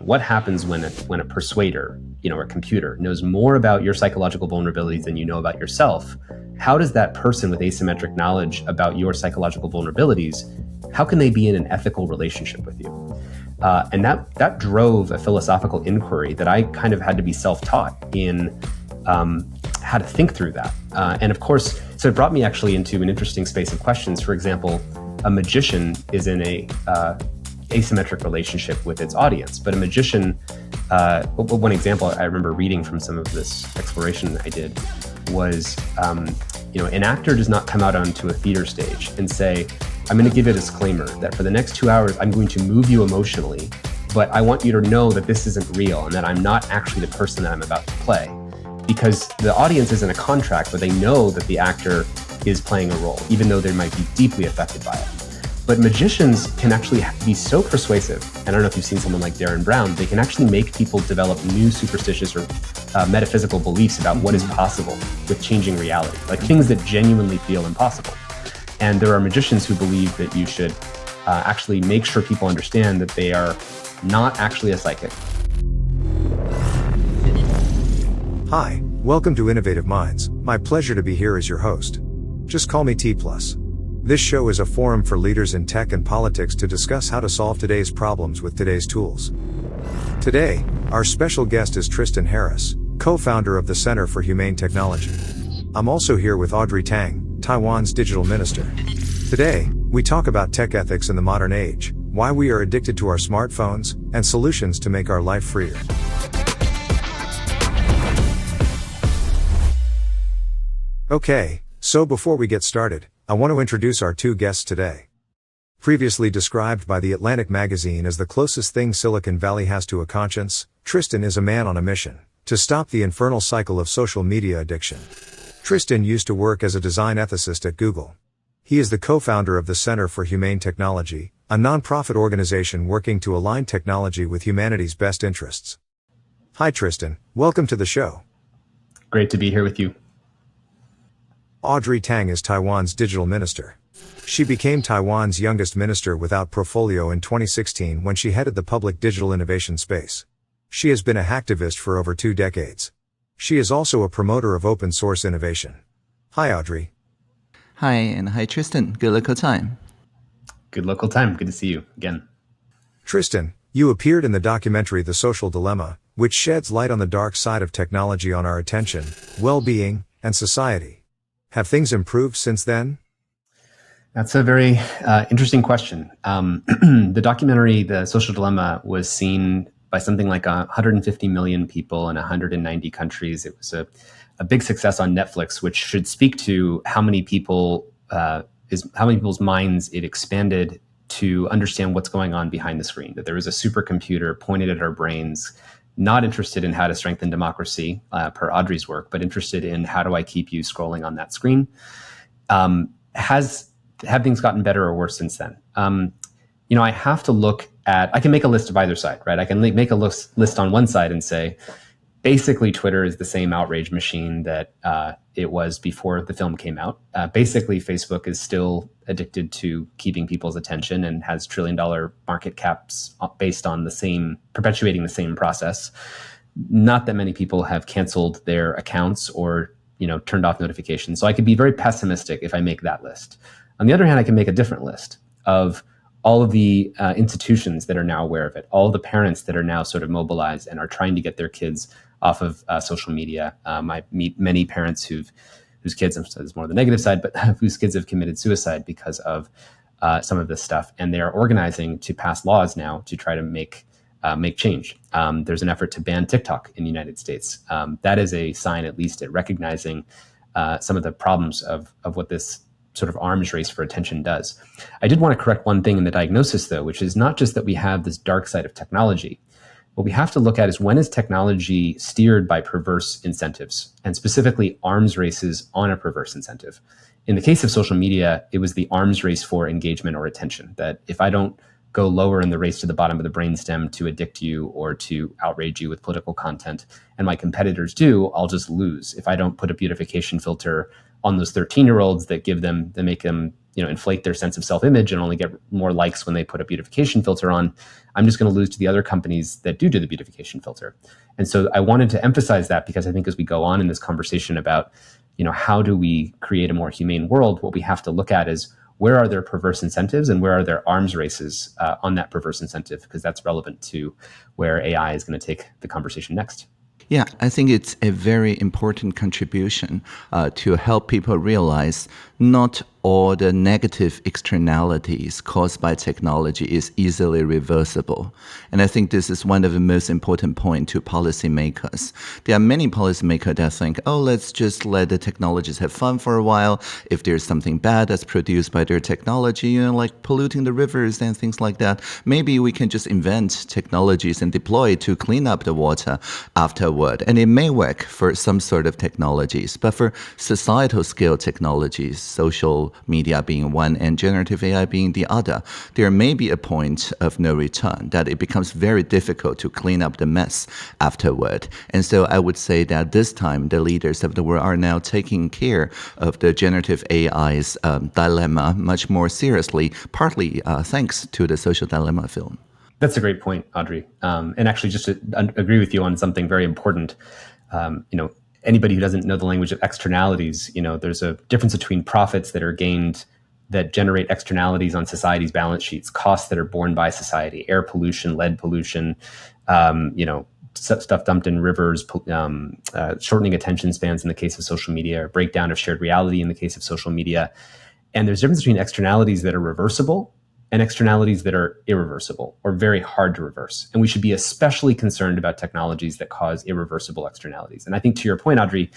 What happens when a persuader, a computer, knows more about your psychological vulnerabilities than you know about yourself? How does that person with asymmetric knowledge about your psychological vulnerabilities, how can they be in an ethical relationship with you? And that drove a philosophical inquiry that I kind of had to be self-taught in how to think through that. And of course, so it brought me actually into an interesting space of questions. For example, a magician is in a asymmetric relationship with its audience. But a magician, one example I remember reading from some of this exploration I did was, an actor does not come out onto a theater stage and say, I'm going to give a disclaimer that for the next 2 hours, I'm going to move you emotionally, but I want you to know that this isn't real and that I'm not actually the person that I'm about to play. Because the audience is in a contract where they know that the actor is playing a role, even though they might be deeply affected by it. But magicians can actually be so persuasive. And I don't know if you've seen someone like Darren Brown, they can actually make people develop new superstitious or metaphysical beliefs about what is possible with changing reality, like things that genuinely feel impossible. And there are magicians who believe that you should actually make sure people understand that they are not actually a psychic. Hi, welcome to Innovative Minds. My pleasure to be here as your host. Just call me T+. This show is a forum for leaders in tech and politics to discuss how to solve today's problems with today's tools. Today, our special guest is Tristan Harris, co-founder of the Center for Humane Technology. I'm also here with Audrey Tang, Taiwan's digital minister. Today, we talk about tech ethics in the modern age, why we are addicted to our smartphones, and solutions to make our life freer. Okay, so before we get started, I want to introduce our two guests today. Previously described by The Atlantic magazine as the closest thing Silicon Valley has to a conscience, Tristan is a man on a mission to stop the infernal cycle of social media addiction. Tristan used to work as a design ethicist at Google. He is the co-founder of the Center for Humane Technology, a non-profit organization working to align technology with humanity's best interests. Hi Tristan, welcome to the show. Great to be here with you. Audrey Tang is Taiwan's digital minister. She became Taiwan's youngest minister without portfolio in 2016 when she headed the public digital innovation space. She has been a hacktivist for over 2 decades. She is also a promoter of open source innovation. Hi Audrey. Hi, and hi Tristan. Good local time. Good local time. Good to see you again. Tristan, you appeared in the documentary The Social Dilemma, which sheds light on the dark side of technology on our attention, well-being, and society. Have things improved since then? That's a very interesting question. The documentary, The Social Dilemma, was seen by something like 150 million people in 190 countries. It was a big success on Netflix, which should speak to how many people's minds it expanded to understand what's going on behind the screen. That there was a supercomputer pointed at our brains, not interested in how to strengthen democracy, per Audrey's work, but interested in how do I keep you scrolling on that screen. Have things gotten better or worse since then? I have to look at, I can make a list of either side, right? I can make a list on one side and say, basically Twitter is the same outrage machine that it was before the film came out. Basically Facebook is still addicted to keeping people's attention and has $1 trillion market caps based on perpetuating the same process. Not that many people have canceled their accounts or, turned off notifications. So I could be very pessimistic if I make that list. On the other hand, I can make a different list of all of the institutions that are now aware of it, all of the parents that are now sort of mobilized and are trying to get their kids off of social media. I meet many parents whose kids, this is more of the negative side, but whose kids have committed suicide because of some of this stuff. And they are organizing to pass laws now to try to make change. There's an effort to ban TikTok in the United States. That is a sign, at least, at recognizing some of the problems of what this sort of arms race for attention does. I did want to correct one thing in the diagnosis, though, which is not just that we have this dark side of technology. What we have to look at is, when is technology steered by perverse incentives, and specifically arms races on a perverse incentive? In the case of social media, it was the arms race for engagement or attention, that if I don't go lower in the race to the bottom of the brainstem to addict you or to outrage you with political content, and my competitors do, I'll just lose. If I don't put a beautification filter on those 13-year-olds that make them inflate their sense of self-image and only get more likes when they put a beautification filter on, I'm just going to lose to the other companies that do the beautification filter. And so I wanted to emphasize that because I think as we go on in this conversation about, how do we create a more humane world, what we have to look at is where are there perverse incentives and where are there arms races on that perverse incentive, because that's relevant to where AI is going to take the conversation next. Yeah, I think it's a very important contribution to help people realize not all the negative externalities caused by technology is easily reversible. And I think this is one of the most important points to policymakers. There are many policymakers that think, let's just let the technologies have fun for a while. If there's something bad that's produced by their technology, like polluting the rivers and things like that, maybe we can just invent technologies and deploy it to clean up the water afterward. And it may work for some sort of technologies, but for societal scale technologies, social media being one and generative AI being the other, there may be a point of no return, that it becomes very difficult to clean up the mess afterward. And so I would say that this time the leaders of the world are now taking care of the generative AI's dilemma much more seriously, partly thanks to the Social Dilemma film. That's a great point, Audrey. And actually, just to agree with you on something very important, anybody who doesn't know the language of externalities, there's a difference between profits that are gained that generate externalities on society's balance sheets, costs that are borne by society, air pollution, lead pollution, stuff dumped in rivers, shortening attention spans in the case of social media, or breakdown of shared reality in the case of social media. And there's a difference between externalities that are reversible and externalities that are irreversible or very hard to reverse. And we should be especially concerned about technologies that cause irreversible externalities. And I think to your point, Audrey,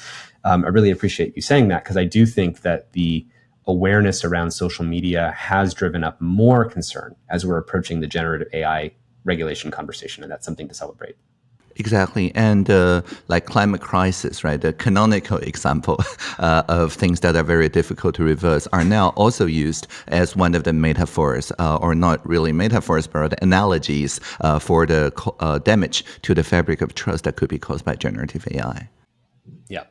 I really appreciate you saying that, because I do think that the awareness around social media has driven up more concern as we're approaching the generative AI regulation conversation. And that's something to celebrate. Exactly. And like climate crisis, right? The canonical example of things that are very difficult to reverse are now also used as one of the metaphors, or not really metaphors, but analogies for the damage to the fabric of trust that could be caused by generative AI. Yeah.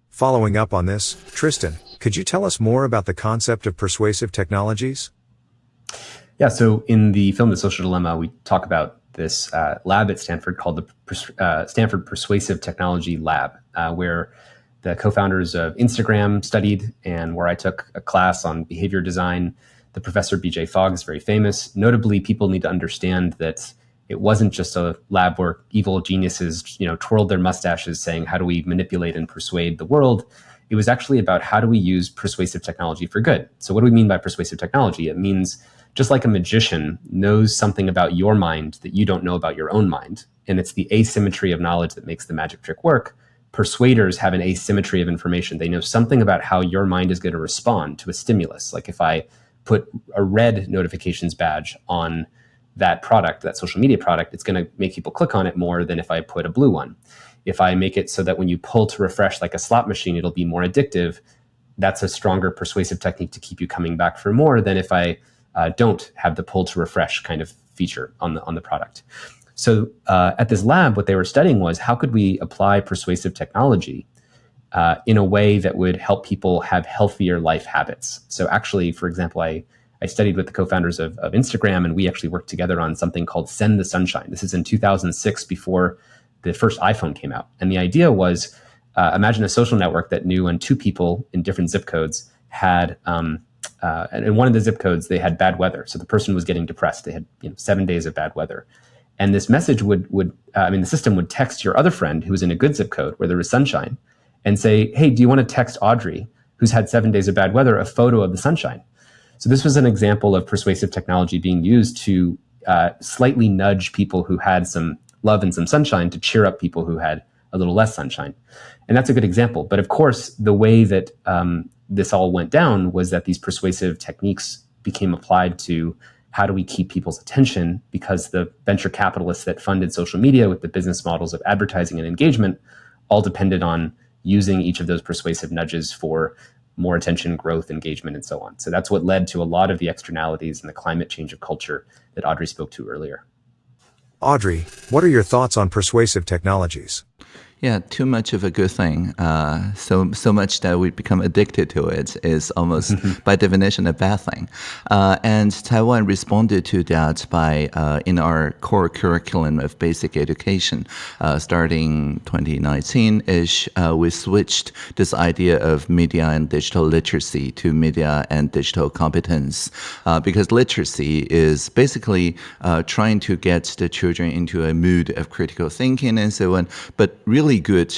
Following up on this, Tristan, could you tell us more about the concept of persuasive technologies? Yeah. So in the film The Social Dilemma, we talk about this lab at Stanford called the Stanford Persuasive Technology Lab, where the co-founders of Instagram studied and where I took a class on behavior design. The professor, BJ Fogg, is very famous. Notably, people need to understand that it wasn't just a lab where evil geniuses, twirled their mustaches saying, how do we manipulate and persuade the world? It was actually about how do we use persuasive technology for good. So what do we mean by persuasive technology? It means just like a magician knows something about your mind that you don't know about your own mind, and it's the asymmetry of knowledge that makes the magic trick work, persuaders have an asymmetry of information. They know something about how your mind is going to respond to a stimulus. Like if I put a red notifications badge on that product, that social media product, it's going to make people click on it more than if I put a blue one. If I make it so that when you pull to refresh like a slot machine, it'll be more addictive, that's a stronger persuasive technique to keep you coming back for more than if I don't have the pull to refresh kind of feature on the product. So at this lab, what they were studying was how could we apply persuasive technology in a way that would help people have healthier life habits. So actually, for example, I studied with the co-founders of Instagram, and we actually worked together on something called Send the Sunshine. This is in 2006, before the first iPhone came out. And the idea was, imagine a social network that knew when two people in different zip codes had, and in one of the zip codes, they had bad weather. So the person was getting depressed. They had 7 days of bad weather. And this message the system would text your other friend who was in a good zip code where there was sunshine and say, hey, do you want to text Audrey, who's had 7 days of bad weather, a photo of the sunshine? So this was an example of persuasive technology being used to slightly nudge people who had some love and some sunshine to cheer up people who had a little less sunshine. And that's a good example. But of course, the way that this all went down was that these persuasive techniques became applied to how do we keep people's attention, because the venture capitalists that funded social media with the business models of advertising and engagement all depended on using each of those persuasive nudges for more attention, growth, engagement, and so on. So that's what led to a lot of the externalities and the climate change of culture that Audrey spoke to earlier. Audrey, what are your thoughts on persuasive technologies? Yeah, too much of a good thing. So much that we become addicted to it is almost by definition a bad thing. And Taiwan responded to that by in our core curriculum of basic education, starting 2019-ish, we switched this idea of media and digital literacy to media and digital competence, because literacy is basically trying to get the children into a mood of critical thinking and so on, but really good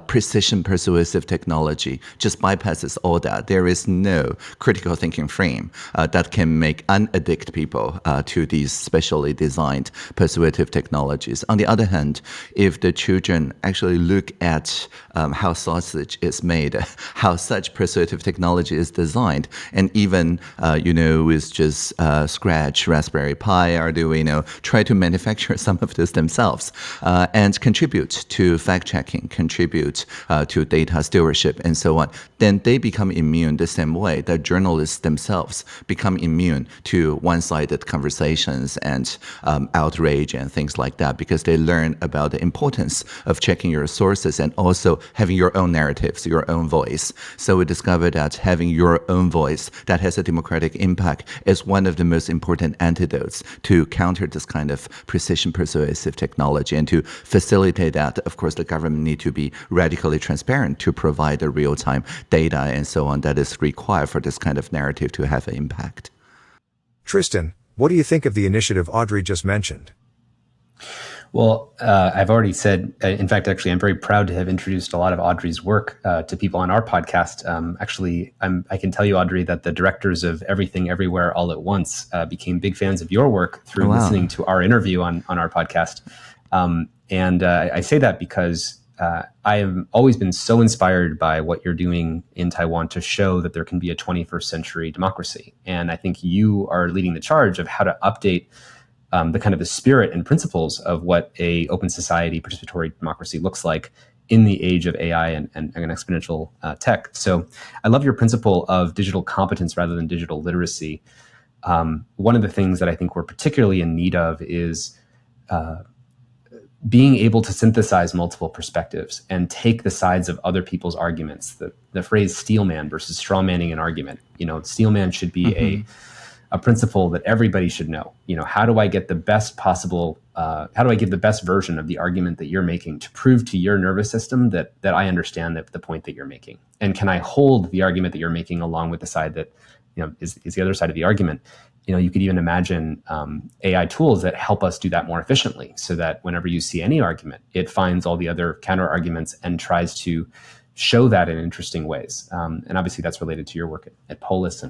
precision persuasive technology just bypasses all that. There is no critical thinking frame that can make unaddict people to these specially designed persuasive technologies. On the other hand, if the children actually look at how sausage is made, how such persuasive technology is designed, and even with just Scratch, Raspberry Pi, Arduino, try to manufacture some of this themselves and contribute to fact-checking, contribute to data stewardship, and so on, then they become immune the same way that journalists themselves become immune to one-sided conversations and outrage and things like that, because they learn about the importance of checking your sources and also having your own narratives, your own voice. So we discovered that having your own voice that has a democratic impact is one of the most important antidotes to counter this kind of precision persuasive technology. And to facilitate that, of course, the government need to be radically transparent to provide the real-time data and so on that is required for this kind of narrative to have an impact. Tristan, what do you think of the initiative Audrey just mentioned? Well, I've already said, in fact, actually, I'm very proud to have introduced a lot of Audrey's work to people on our podcast. I can tell you, Audrey, that the directors of Everything Everywhere All at Once became big fans of your work through listening to our interview on our podcast. I say that because I have always been so inspired by what you're doing in Taiwan to show that there can be a 21st century democracy. And I think you are leading the charge of how to update the kind of the spirit and principles of what a open society participatory democracy looks like in the age of AI and exponential tech. So I love your principle of digital competence rather than digital literacy. One of the things that I think we're particularly in need of is being able to synthesize multiple perspectives and take the sides of other people's arguments. The phrase steelman versus strawmanning an argument. Steelman should be a principle that everybody should know. How do I get the best possible, how do I give the best version of the argument that you're making to prove to your nervous system that I understand the point that you're making? And can I hold the argument that you're making along with the side that, is the other side of the argument? You could even imagine AI tools that help us do that more efficiently, so that whenever you see any argument, it finds all the other counter arguments and tries to show that in interesting ways. And obviously that's related to your work at Polis.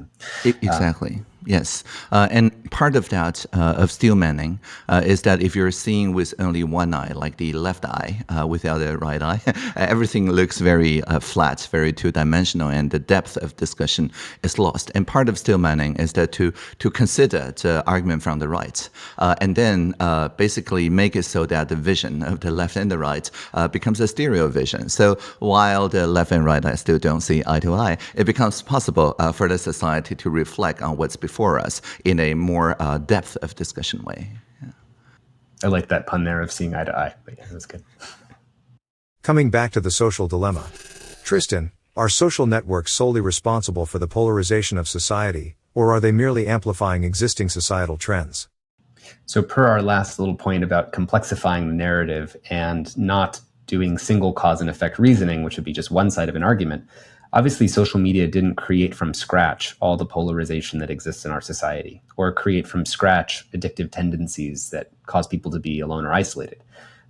Exactly. Yes. And part of that, of steelmanning, is that if you're seeing with only one eye, like the left eye, without the right eye, everything looks very flat, very two-dimensional, and the depth of discussion is lost. And part of steelmanning is that to consider the argument from the right, and then basically make it so that the vision of the left and the right becomes a stereo vision. So while the left and right eye still don't see eye to eye, it becomes possible for the society to reflect on what's before us in a more depth of discussion way. Yeah. I like that pun there of seeing eye to eye. But yeah, that's good. Coming back to the social dilemma. Tristan, are social networks solely responsible for the polarization of society, or are they merely amplifying existing societal trends? So per our last little point about complexifying the narrative and not doing single cause and effect reasoning, which would be just one side of an argument, obviously social media didn't create from scratch all the polarization that exists in our society, or create from scratch addictive tendencies that cause people to be alone or isolated.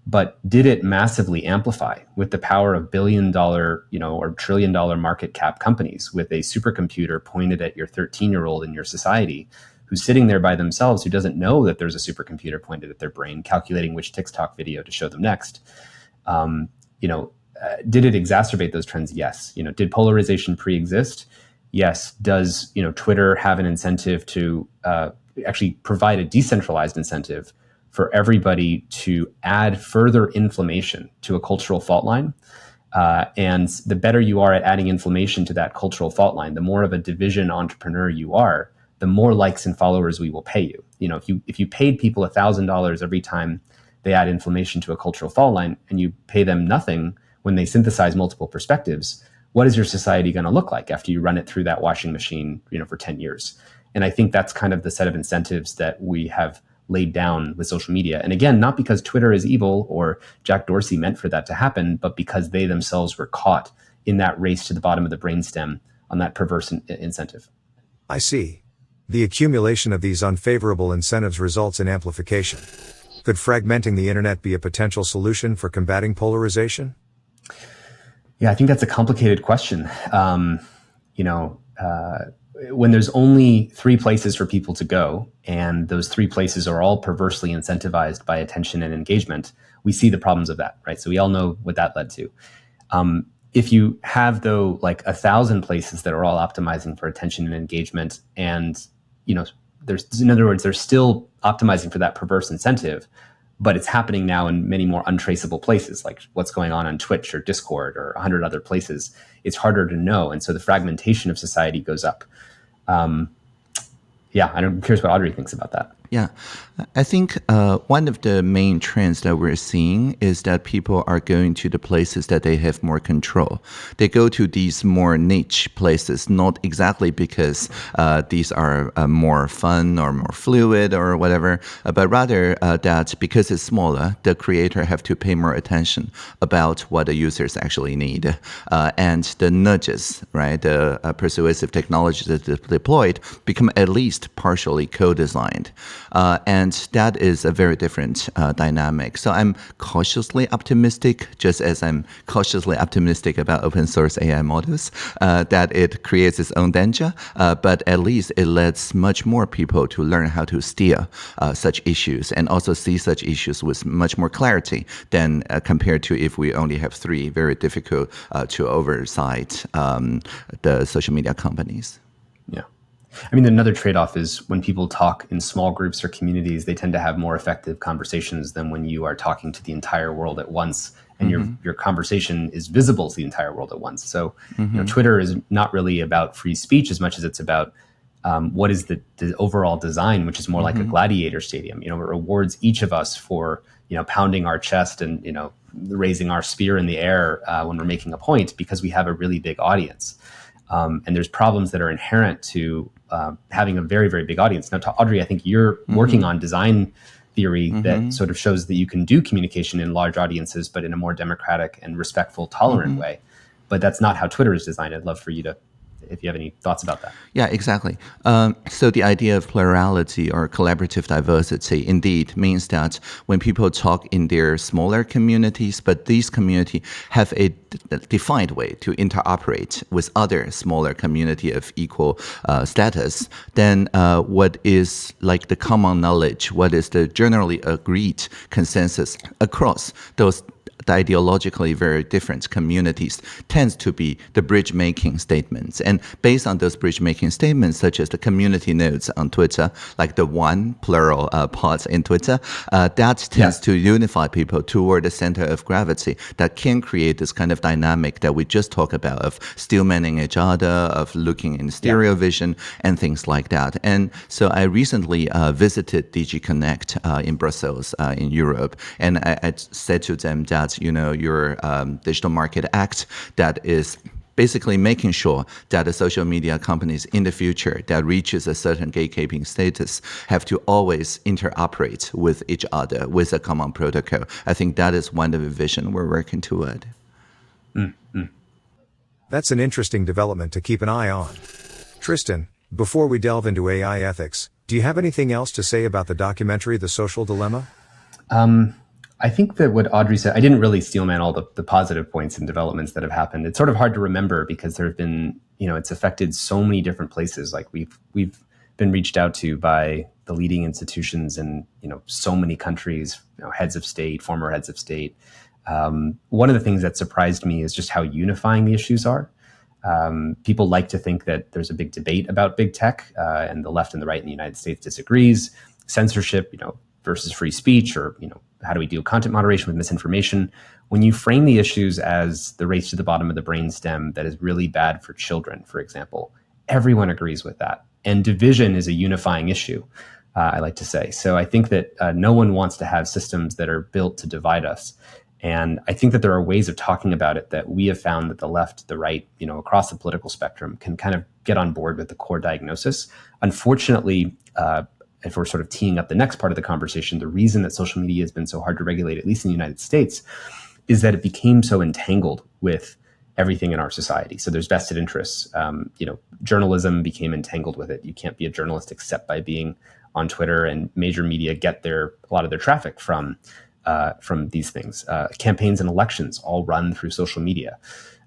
But did it massively amplify with the power of billion-dollar, or trillion-dollar market cap companies with a supercomputer pointed at your 13-year-old in your society who's sitting there by themselves, who doesn't know that there's a supercomputer pointed at their brain, calculating which TikTok video to show them next? Did it exacerbate those trends? Yes. Did polarization pre-exist? Yes. Does, Twitter have an incentive to actually provide a decentralized incentive for everybody to add further inflammation to a cultural fault line? And the better you are at adding inflammation to that cultural fault line, the more of a division entrepreneur you are, the more likes and followers we will pay you. If you paid people $1,000 every time they add inflammation to a cultural fault line and you pay them nothing, when they synthesize multiple perspectives, what is your society going to look like after you run it through that washing machine, for 10 years? And I think that's kind of the set of incentives that we have laid down with social media. And again, not because Twitter is evil or Jack Dorsey meant for that to happen, but because they themselves were caught in that race to the bottom of the brainstem on that perverse incentive. I see. The accumulation of these unfavorable incentives results in amplification. Could fragmenting the internet be a potential solution for combating polarization? Yeah, I think that's a complicated question. When there's only 3 places for people to go, and those 3 places are all perversely incentivized by attention and engagement, we see the problems of that, right? So we all know what that led to. If you have, though, like 1,000 places that are all optimizing for attention and engagement, and in other words, they're still optimizing for that perverse incentive, but it's happening now in many more untraceable places, like what's going on Twitch or Discord or 100 other places. It's harder to know, and so the fragmentation of society goes up. I'm curious what Audrey thinks about that. Yeah, I think one of the main trends that we're seeing is that people are going to the places that they have more control. They go to these more niche places, not exactly because these are more fun or more fluid or whatever, but rather that because it's smaller, the creator have to pay more attention about what the users actually need. And the nudges, right, the persuasive technologies that are deployed become at least partially co-designed. And that is a very different dynamic. So I'm cautiously optimistic, just as I'm cautiously optimistic about open source AI models, that it creates its own danger, but at least it lets much more people to learn how to steer such issues and also see such issues with much more clarity than compared to if we only have 3 very difficult to oversight the social media companies. Yeah. I mean, another trade-off is when people talk in small groups or communities, they tend to have more effective conversations than when you are talking to the entire world at once, and your conversation is visible to the entire world at once. So, Twitter is not really about free speech as much as it's about what is the overall design, which is more like a gladiator stadium. It rewards each of us for pounding our chest and raising our spear in the air when we're making a point, because we have a really big audience. And there's problems that are inherent to having a very, very big audience. Now, Audrey, I think you're working on design theory that sort of shows that you can do communication in large audiences, but in a more democratic and respectful, tolerant way. But that's not how Twitter is designed. I'd love for you to, if you have any thoughts about that. Yeah, exactly. So the idea of plurality or collaborative diversity indeed means that when people talk in their smaller communities, but these communities have a defined way to interoperate with other smaller community of equal status, then what is like the common knowledge, what is the generally agreed consensus across those the ideologically very different communities tends to be the bridge-making statements. And based on those bridge-making statements, such as the community nodes on Twitter, like the one plural part in Twitter, that tends to unify people toward the center of gravity that can create this kind of dynamic that we just talked about of stillmanning each other, of looking in stereo vision and things like that. And so I recently visited DG Connect in Brussels in Europe, and I said to them that your Digital Market Act that is basically making sure that the social media companies in the future that reaches a certain gatekeeping status have to always interoperate with each other with a common protocol. I think that is one of the vision we're working toward. That's an interesting development to keep an eye on. Tristan, before we delve into AI ethics, do you have anything else to say about the documentary, The Social Dilemma? I think that what Audrey said, I didn't really steelman all the positive points and developments that have happened. It's sort of hard to remember because there have been, it's affected so many different places. Like we've been reached out to by the leading institutions in, so many countries, heads of state, former heads of state. One of the things that surprised me is just how unifying the issues are. People like to think that there's a big debate about big tech, and the left and the right in the United States disagrees. Censorship, versus free speech, or how do we deal with content moderation with misinformation? When you frame the issues as the race to the bottom of the brainstem that is really bad for children, for example, everyone agrees with that. And division is a unifying issue, I like to say. So I think that no one wants to have systems that are built to divide us. And I think that there are ways of talking about it that we have found that the left, the right, across the political spectrum can kind of get on board with the core diagnosis. Unfortunately, if we're sort of teeing up the next part of the conversation, the reason that social media has been so hard to regulate, at least in the United States, is that it became so entangled with everything in our society. So there's vested interests. Journalism became entangled with it. You can't be a journalist except by being on Twitter, and major media get a lot of their traffic from these things. Campaigns and elections all run through social media.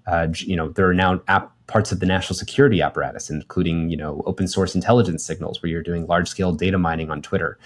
There are now parts of the national security apparatus, including, open source intelligence signals where you're doing large scale data mining on Twitter.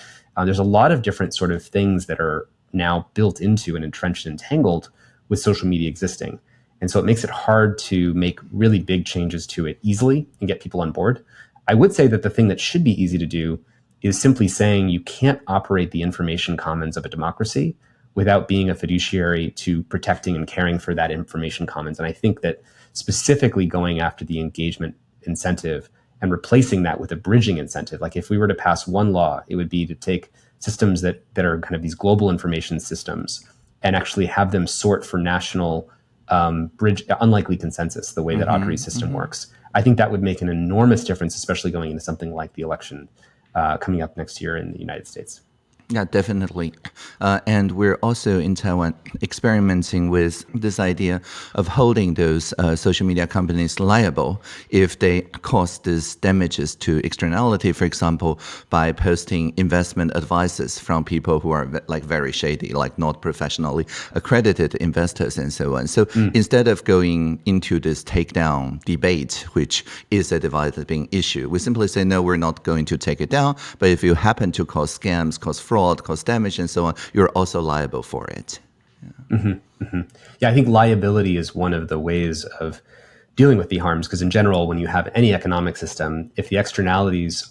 There's a lot of different sort of things that are now built into and entrenched and entangled with social media existing. And so it makes it hard to make really big changes to it easily and get people on board. I would say that the thing that should be easy to do is simply saying you can't operate the information commons of a democracy without being a fiduciary to protecting and caring for that information commons. And I think that specifically going after the engagement incentive and replacing that with a bridging incentive, like if we were to pass one law, it would be to take systems that are kind of these global information systems and actually have them sort for national bridge unlikely consensus, the way that Audrey's system works. I think that would make an enormous difference, especially going into something like the election coming up next year in the United States. Yeah, definitely. And we're also in Taiwan experimenting with this idea of holding those social media companies liable if they cause these damages to externality, for example, by posting investment advices from people who are very shady, like not professionally accredited investors and so on. So instead of going into this takedown debate, which is a developing issue, we simply say, no, we're not going to take it down. But if you happen to cause scams, cause fraud, cause damage, and so on, you're also liable for it. Yeah, I think liability is one of the ways of dealing with the harms, because in general, when you have any economic system, if the externalities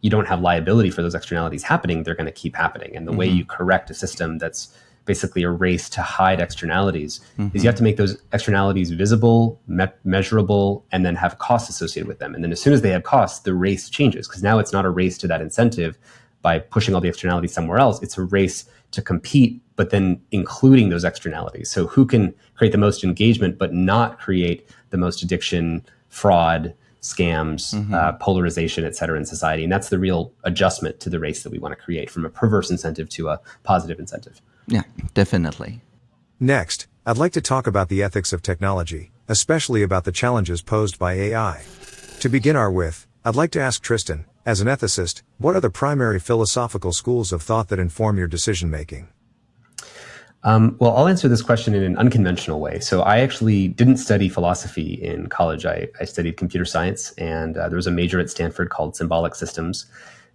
you don't have liability for those externalities happening, they're going to keep happening. And the way you correct a system that's basically a race to hide externalities is you have to make those externalities visible, measurable, and then have costs associated with them. And then as soon as they have costs, the race changes, because now it's not a race to that incentive by pushing all the externalities somewhere else. It's a race to compete, but then including those externalities. So who can create the most engagement, but not create the most addiction, fraud, scams, polarization, et cetera, in society. And that's the real adjustment to the race that we want to create, from a perverse incentive to a positive incentive. Yeah, definitely. Next, I'd like to talk about the ethics of technology, especially about the challenges posed by AI. To begin with, I'd like to ask Tristan, as an ethicist, what are the primary philosophical schools of thought that inform your decision-making? Well, I'll answer this question in an unconventional way. So I actually didn't study philosophy in college. I studied computer science, and there was a major at Stanford called symbolic systems,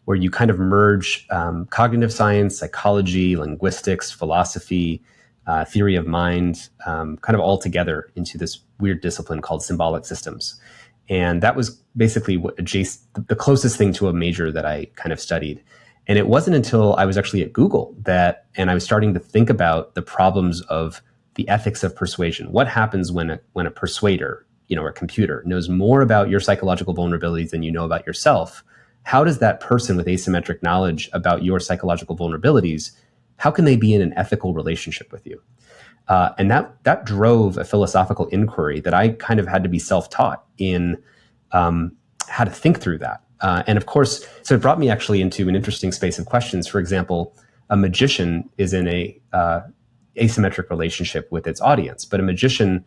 where you kind of merge cognitive science, psychology, linguistics, philosophy, theory of mind, kind of all together into this weird discipline called symbolic systems. And that was basically the closest thing to a major that I kind of studied. And it wasn't until I was actually at Google and I was starting to think about the problems of the ethics of persuasion. What happens when a persuader, or a computer, knows more about your psychological vulnerabilities than you know about yourself? How does that person with asymmetric knowledge about your psychological vulnerabilities, how can they be in an ethical relationship with you? And that drove a philosophical inquiry that I kind of had to be self-taught in how to think through that. And of course, so it brought me actually into an interesting space of questions. For example, a magician is in a asymmetric relationship with its audience, but a magician,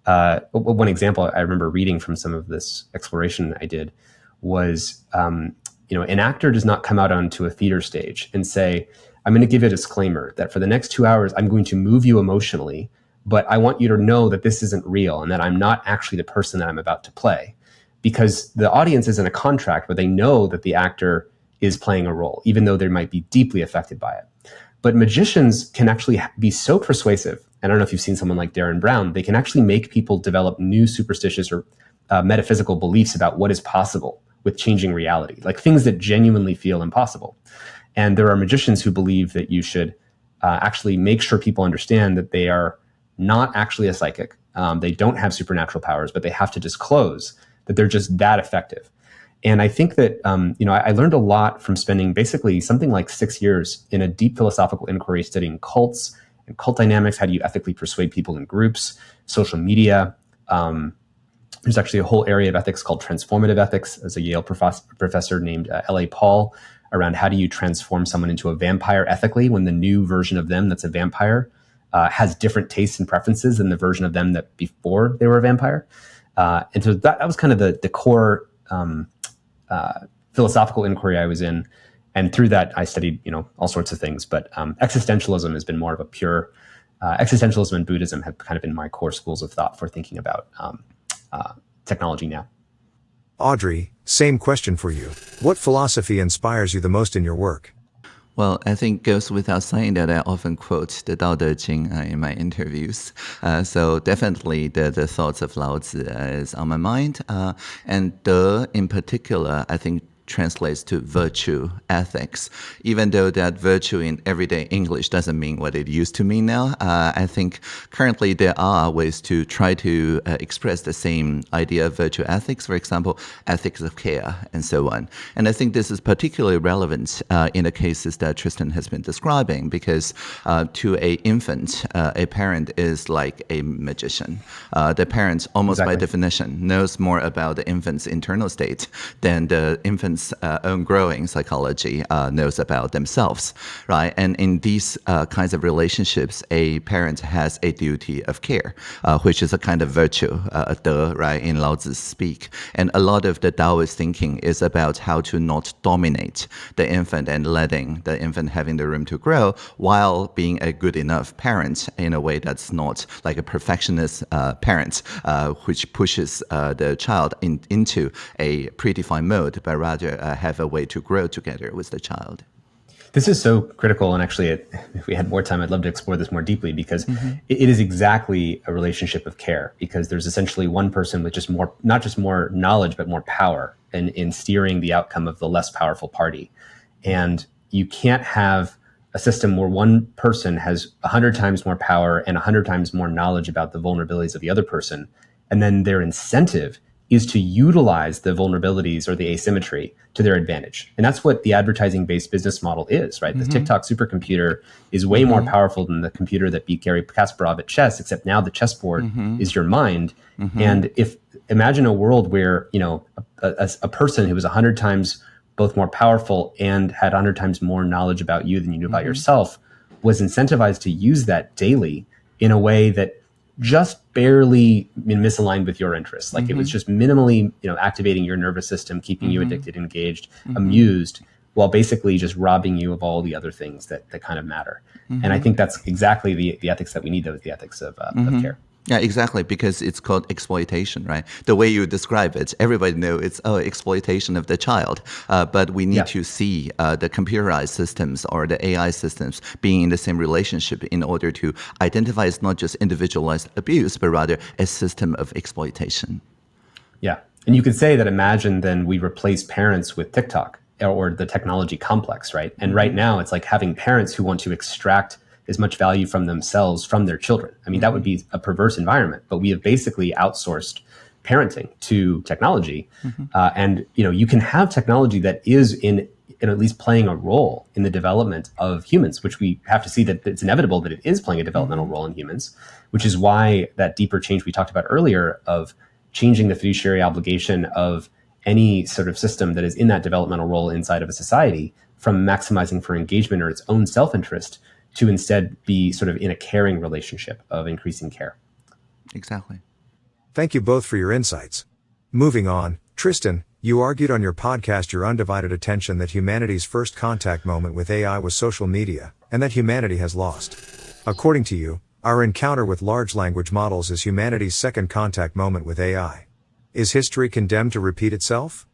one example I remember reading from some of this exploration I did was, an actor does not come out onto a theater stage and say, I'm going to give you a disclaimer that for the next 2 hours, I'm going to move you emotionally, but I want you to know that this isn't real and that I'm not actually the person that I'm about to play. Because the audience is in a contract where they know that the actor is playing a role, even though they might be deeply affected by it. But magicians can actually be so persuasive. And I don't know if you've seen someone like Darren Brown. They can actually make people develop new superstitious or metaphysical beliefs about what is possible with changing reality, like things that genuinely feel impossible. And there are magicians who believe that you should actually make sure people understand that they are not actually a psychic. They don't have supernatural powers, but they have to disclose that they're just that effective. And I think that, I learned a lot from spending basically something like 6 years in a deep philosophical inquiry studying cults and cult dynamics. How do you ethically persuade people in groups? Social media. There's actually a whole area of ethics called transformative ethics. There's a Yale professor named L.A. Paul around how do you transform someone into a vampire ethically when the new version of them that's a vampire has different tastes and preferences than the version of them that before they were a vampire. And so that was kind of the core philosophical inquiry I was in. And through that, I studied, all sorts of things. But existentialism has been more of a pure, existentialism and Buddhism have kind of been my core schools of thought for thinking about technology now. Audrey, same question for you. What philosophy inspires you the most in your work? Well, I think it goes without saying that I often quote the Tao Te Ching in my interviews. So definitely the thoughts of Lao Tzu is on my mind. And De, in particular, I think translates to virtue, ethics. Even though that virtue in everyday English doesn't mean what it used to mean now, I think currently there are ways to try to express the same idea of virtue ethics, for example, ethics of care and so on. And I think this is particularly relevant in the cases that Tristan has been describing because to a infant, a parent is like a magician. The parent, almost by definition, knows more about the infant's internal state than the infant's own growing psychology knows about themselves, right? And in these kinds of relationships, a parent has a duty of care, which is a kind of virtue, right, in Lao Tzu's speak. And a lot of the Taoist thinking is about how to not dominate the infant and letting the infant having the room to grow while being a good enough parent in a way that's not like a perfectionist parent, which pushes the child into a predefined mode, but rather have a way to grow together with the child. This is so critical, and actually, if we had more time, I'd love to explore this more deeply because it is exactly a relationship of care. Because there's essentially one person with just more, not just more knowledge, but more power in steering the outcome of the less powerful party. And you can't have a system where one person has 100 times more power and 100 times more knowledge about the vulnerabilities of the other person, and then their incentive is to utilize the vulnerabilities or the asymmetry to their advantage. And that's what the advertising-based business model is, right? The TikTok supercomputer is way more powerful than the computer that beat Garry Kasparov at chess, except now the chessboard is your mind. And imagine a world where, a person who was 100 times both more powerful and had 100 times more knowledge about you than you knew about yourself was incentivized to use that daily in a way that just barely misaligned with your interests. Like it was just minimally, activating your nervous system, keeping you addicted, engaged, amused, while basically just robbing you of all the other things that kind of matter. And I think that's exactly the ethics that we need, the ethics of care. Yeah, exactly, because it's called exploitation, right? The way you describe it, everybody knows it's exploitation of the child. But we need to see the computerized systems or the AI systems being in the same relationship in order to identify it's not just individualized abuse, but rather a system of exploitation. Yeah. And you could say that imagine then we replace parents with TikTok or the technology complex, right? And right now it's like having parents who want to extract as much value from themselves from their children. I mean, that would be a perverse environment, but we have basically outsourced parenting to technology. And, you can have technology that is in at least playing a role in the development of humans, which we have to see that it's inevitable that it is playing a developmental role in humans, which is why that deeper change we talked about earlier of changing the fiduciary obligation of any sort of system that is in that developmental role inside of a society from maximizing for engagement or its own self-interest to instead be sort of in a caring relationship of increasing care. Exactly. Thank you both for your insights. Moving on, Tristan, you argued on your podcast Your Undivided Attention that humanity's first contact moment with AI was social media, and that humanity has lost. According to you, our encounter with large language models is humanity's second contact moment with AI. Is history condemned to repeat itself?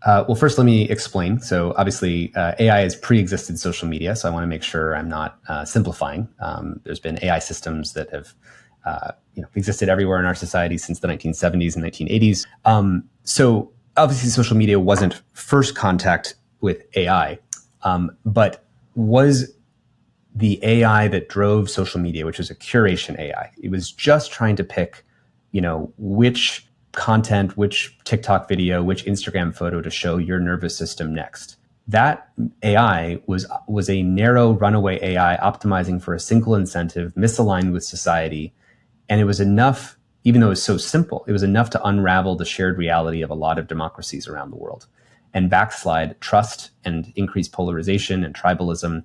Well, first, let me explain. So obviously, AI has pre-existed social media, so I want to make sure I'm not simplifying. There's been AI systems that have existed everywhere in our society since the 1970s and 1980s. So obviously, social media wasn't first contact with AI, but was the AI that drove social media, which was a curation AI. It was just trying to pick, which content, which TikTok video, which Instagram photo to show your nervous system next. That AI was a narrow runaway AI optimizing for a single incentive, misaligned with society. And it was enough, even though it was so simple, it was enough to unravel the shared reality of a lot of democracies around the world and backslide trust and increase polarization and tribalism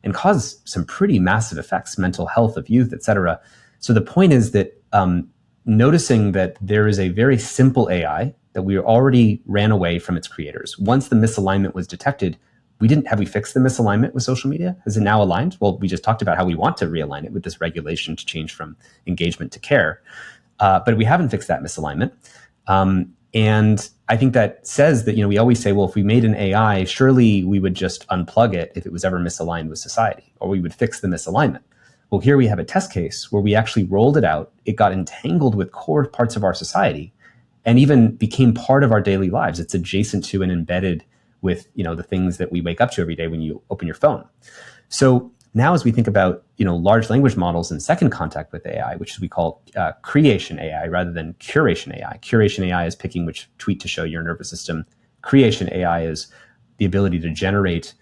and cause some pretty massive effects, mental health of youth, et cetera. So the point is that noticing that there is a very simple AI that we already ran away from its creators. Once the misalignment was detected, have we fixed the misalignment with social media? Is it now aligned? Well, we just talked about how we want to realign it with this regulation to change from engagement to care. But we haven't fixed that misalignment. And I think that says that, we always say, well, if we made an AI, surely we would just unplug it if it was ever misaligned with society, or we would fix the misalignment. Well, here we have a test case where we actually rolled it out. It got entangled with core parts of our society and even became part of our daily lives. It's adjacent to and embedded with, the things that we wake up to every day when you open your phone. So now as we think about, large language models in second contact with AI, which we call creation AI rather than curation AI. Curation AI is picking which tweet to show your nervous system. Creation AI is the ability to generate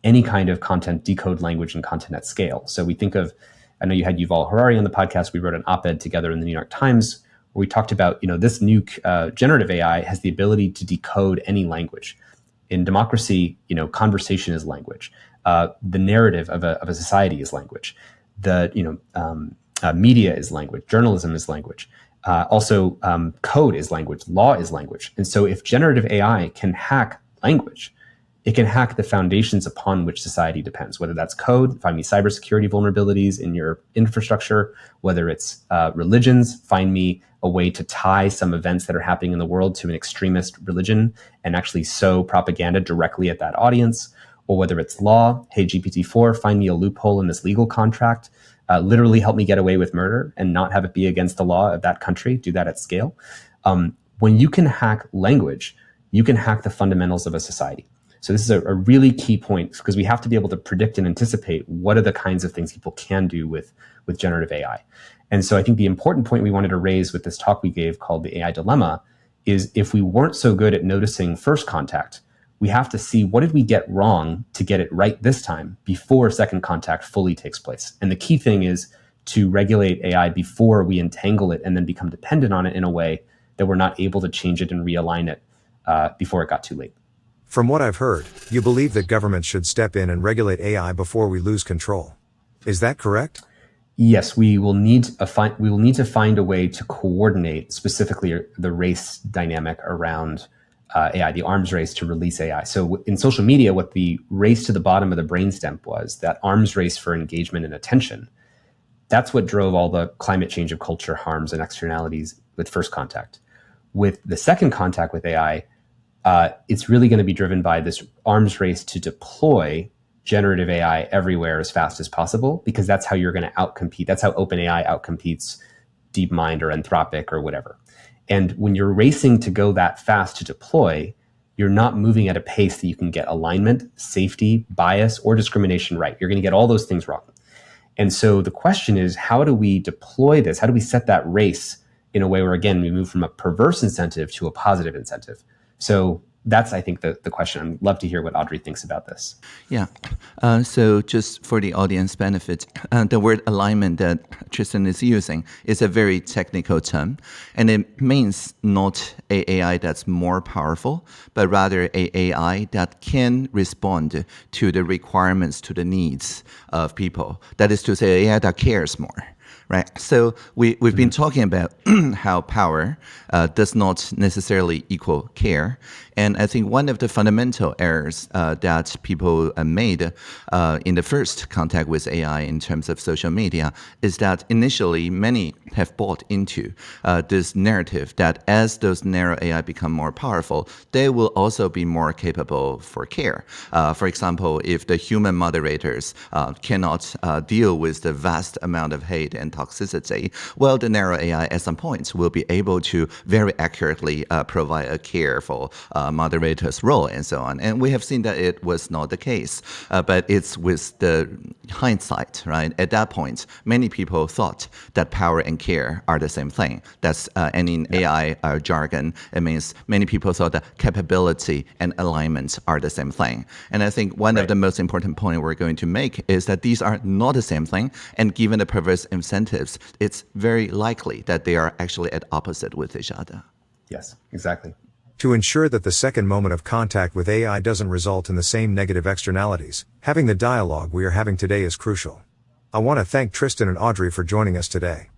any kind of content, decode language and content at scale. So we think of, I know you had Yuval Harari on the podcast. We wrote an op-ed together in the New York Times where we talked about, this new generative AI has the ability to decode any language. In democracy, conversation is language. The narrative of a society is language. The media is language. Journalism is language. Also, code is language. Law is language. And so, if generative AI can hack language, it can hack the foundations upon which society depends. Whether that's code, find me cybersecurity vulnerabilities in your infrastructure. Whether it's religions, find me a way to tie some events that are happening in the world to an extremist religion and actually sow propaganda directly at that audience. Or whether it's law, hey, GPT-4, find me a loophole in this legal contract, literally help me get away with murder and not have it be against the law of that country, do that at scale. When you can hack language, you can hack the fundamentals of a society. So this is a really key point because we have to be able to predict and anticipate what are the kinds of things people can do with generative AI. And so I think the important point we wanted to raise with this talk we gave called the AI Dilemma is if we weren't so good at noticing first contact, we have to see what did we get wrong to get it right this time before second contact fully takes place. And the key thing is to regulate AI before we entangle it and then become dependent on it in a way that we're not able to change it and realign it before it got too late. From what I've heard, you believe that governments should step in and regulate AI before we lose control. Is that correct? Yes, we will need to find a way to coordinate specifically the race dynamic around AI, the arms race to release AI. So in social media, what the race to the bottom of the brainstem was, that arms race for engagement and attention, that's what drove all the climate change of culture harms and externalities with first contact. With the second contact with AI, it's really going to be driven by this arms race to deploy generative AI everywhere as fast as possible, because that's how you're going to outcompete. That's how OpenAI outcompetes DeepMind or Anthropic or whatever. And when you're racing to go that fast to deploy, you're not moving at a pace that you can get alignment, safety, bias, or discrimination right. You're going to get all those things wrong. And so the question is, how do we deploy this? How do we set that race in a way where, again, we move from a perverse incentive to a positive incentive? So that's, I think, the question. I'd love to hear what Audrey thinks about this. Yeah. So just for the audience benefit, the word alignment that Tristan is using is a very technical term, and it means not a AI that's more powerful, but rather a AI that can respond to the requirements, to the needs of people. That is to say, AI that cares more. Right. So we've been talking about how power does not necessarily equal care. And I think one of the fundamental errors that people made in the first contact with AI in terms of social media is that initially many have bought into this narrative that as those narrow AI become more powerful, they will also be more capable for care. For example, if the human moderators cannot deal with the vast amount of hate and toxicity, well, the narrow AI at some point will be able to very accurately provide a careful moderator's role and so on. And we have seen that it was not the case, but it's with the hindsight, right? At that point, many people thought that power and care are the same thing. That's and in AI jargon, it means many people thought that capability and alignment are the same thing. And I think one of the most important points we're going to make is that these are not the same thing. And given the perverse incentives, it's very likely that they are actually at opposite with each other. Yes, exactly. To ensure that the second moment of contact with AI doesn't result in the same negative externalities, having the dialogue we are having today is crucial. I want to thank Tristan and Audrey for joining us today.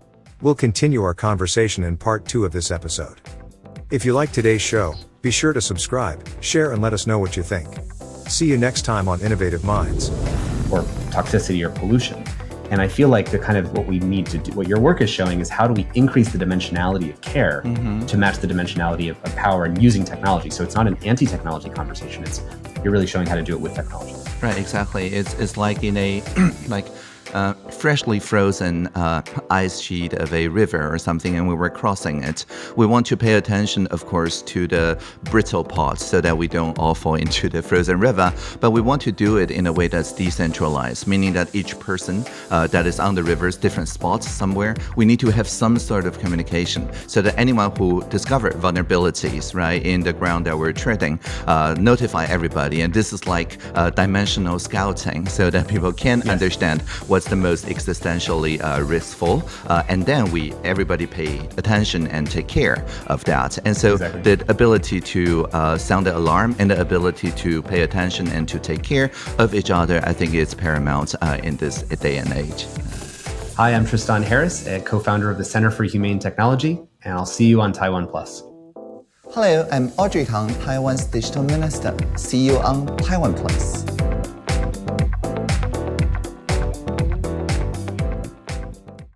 We'll continue our conversation in part 2 of this episode. If you like today's show, be sure to subscribe, share, and let us know what you think. See you next time on Innovative Minds. Or toxicity or pollution. And I feel like the kind of what we need to do, what your work is showing is how do we increase the dimensionality of care to match the dimensionality of power and using technology. So it's not an anti-technology conversation. You're really showing how to do it with technology. Right, exactly. It's like in a freshly frozen ice sheet of a river or something, and we were crossing it. We want to pay attention, of course, to the brittle parts so that we don't all fall into the frozen river, but we want to do it in a way that's decentralized, meaning that each person that is on the river's different spots somewhere, we need to have some sort of communication so that anyone who discovered vulnerabilities, right, in the ground that we're treading, notify everybody. And this is like dimensional scouting so that people can understand what's the most existentially riskful, and then everybody pay attention and take care of that. And so the ability to sound the alarm and the ability to pay attention and to take care of each other, I think is paramount in this day and age. Hi, I'm Tristan Harris, a co-founder of the Center for Humane Technology, and I'll see you on Taiwan Plus. Hello, I'm Audrey Tang, Taiwan's digital minister. See you on Taiwan Plus.